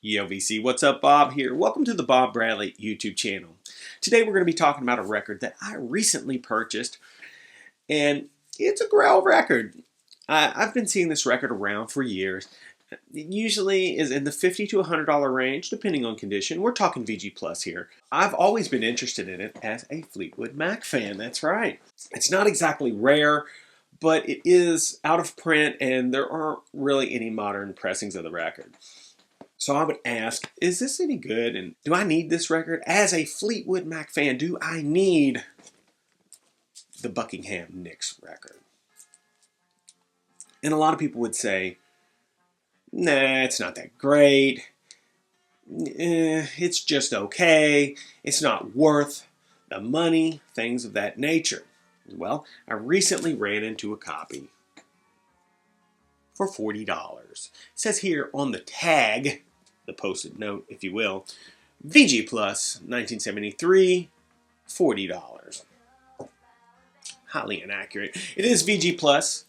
Yo VC, what's up? Bob here. Welcome to the Bob Bradley YouTube channel. Today we're going to be talking about a record that I recently purchased, and it's a Grail record. I've been seeing this record around for years. It usually is in the $50 to $100 range, depending on condition. We're talking VG Plus here. I've always been interested in it as a Fleetwood Mac fan, that's right. It's not exactly rare, but it is out of print, and there aren't really any modern pressings of the record. So I would ask, is this any good? And do I need this record? As a Fleetwood Mac fan, do I need the Buckingham Nicks record? And a lot of people would say, nah, it's not that great. It's just okay. It's not worth the money, things of that nature. Well, I recently ran into a copy for $40. It says here on the tag, the post-it note, if you will, VG Plus, 1973, $40. Highly inaccurate. It is VG Plus,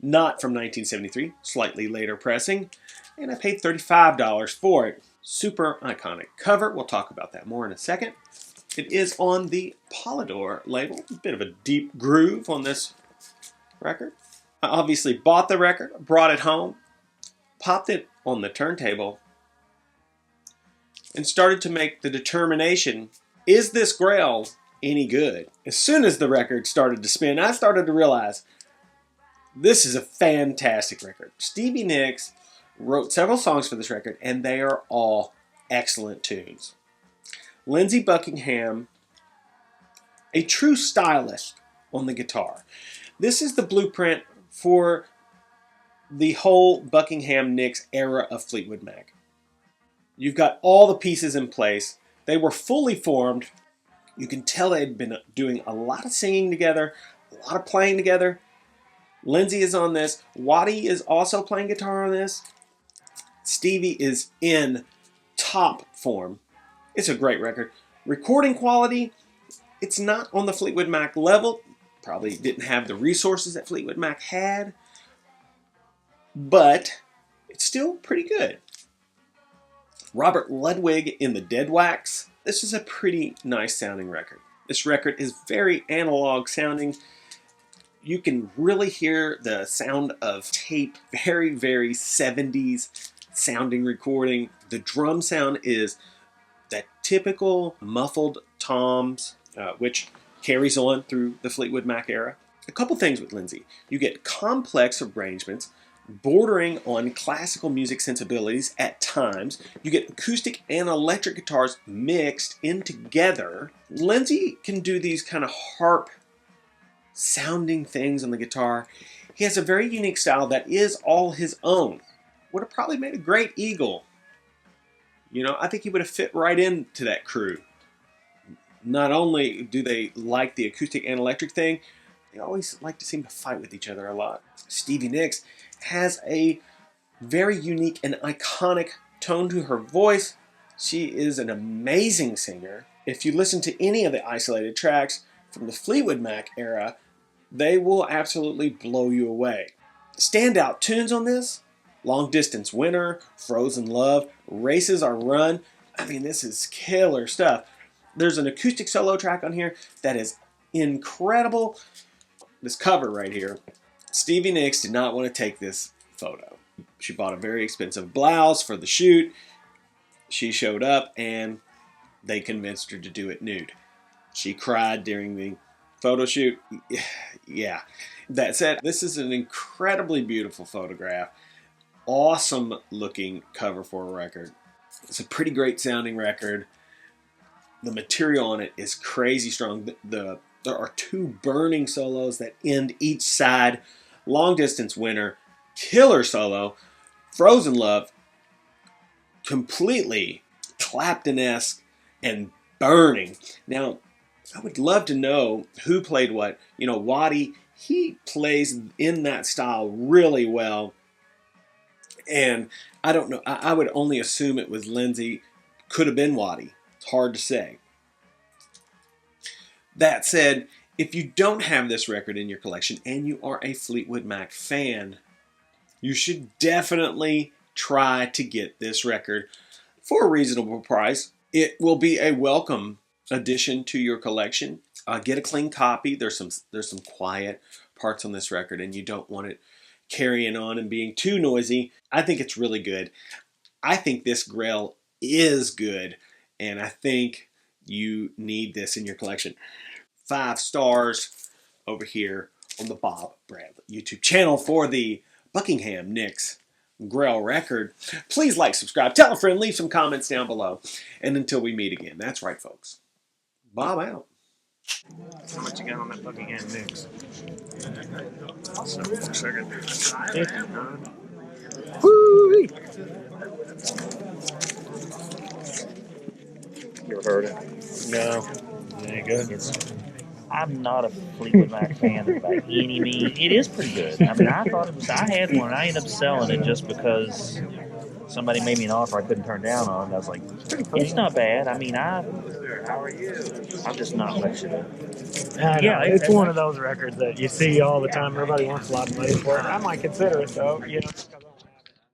not from 1973, slightly later pressing, and I paid $35 for it. Super iconic cover. We'll talk about that more in a second. It is on the Polydor label. A bit of a deep groove on this record. I obviously bought the record, brought it home, popped it on the turntable, and started to make the determination, is this Grail any good? As soon as the record started to spin, I started to realize this is a fantastic record. Stevie Nicks wrote several songs for this record, and they are all excellent tunes. Lindsey Buckingham, a true stylist on the guitar. This is the blueprint for the whole Buckingham Nicks era of Fleetwood Mac. You've got all the pieces in place. They were fully formed. You can tell they had been doing a lot of singing together, a lot of playing together. Lindsey is on this. Waddy is also playing guitar on this. Stevie is in top form. It's a great record. Recording quality, it's not on the Fleetwood Mac level. Probably didn't have the resources that Fleetwood Mac had, but it's still pretty good. Robert Ludwig in the Dead Wax. This is a pretty nice sounding record. This record is very analog sounding. You can really hear the sound of tape, very, very 70s sounding recording. The drum sound is that typical muffled toms, which carries on through the Fleetwood Mac era. A couple things with Lindsey. You get complex arrangements bordering on classical music sensibilities at times. You get acoustic and electric guitars mixed in together. Lindsey can do these kind of harp sounding things on the guitar. He has a very unique style that is all his own. Would have probably made a great Eagle. You know, I think he would have fit right into that crew. Not only do they like the acoustic and electric thing, they always like to seem to fight with each other a lot. Stevie Nicks has a very unique and iconic tone to her voice. She is an amazing singer. If you listen to any of the isolated tracks from the Fleetwood Mac era, they will absolutely blow you away. Standout tunes on this: Long Distance Winner, Frozen Love, Races Are Run. I mean, this is killer stuff. There's an acoustic solo track on here that is incredible. This cover right here. Stevie Nicks did not want to take this photo. She bought a very expensive blouse for the shoot. She showed up and they convinced her to do it nude. She cried during the photo shoot. Yeah. That said, this is an incredibly beautiful photograph. Awesome looking cover for a record. It's a pretty great sounding record. The material on it is crazy strong. There are two burning solos that end each side. Long Distance Winner, killer solo. Frozen Love, completely Clapton-esque and burning. Now, I would love to know who played what. You know, Waddy, he plays in that style really well. And I don't know, I would only assume it was Lindsey. Could have been Waddy. It's hard to say. That said, if you don't have this record in your collection and you are a Fleetwood Mac fan, you should definitely try to get this record. for a reasonable price. It will be a welcome addition to your collection. Get a clean copy. There's some quiet parts on this record, and you don't want it carrying on and being too noisy. I think it's really good. I think this Grail is good, and I think you need this in your collection. 5 stars over here on the Bob Bradley YouTube channel for the Buckingham Nicks Grail record. Please like, subscribe, tell a friend, leave some comments down below. And until we meet again, that's right, folks. Bob out. How much you got on that Buckingham Nicks? 59. Woo! You ever heard it? No. Any good? I'm not a Fleetwood Mac fan by any means. It is pretty good. I mean, I thought it was. I had one. I ended up selling it just because somebody made me an offer I couldn't turn down on. I was like, it's not bad. I mean, I'm just not much of it. Yeah, it's one of those records that you see all the time. Everybody wants a lot of money for it. I might consider it though,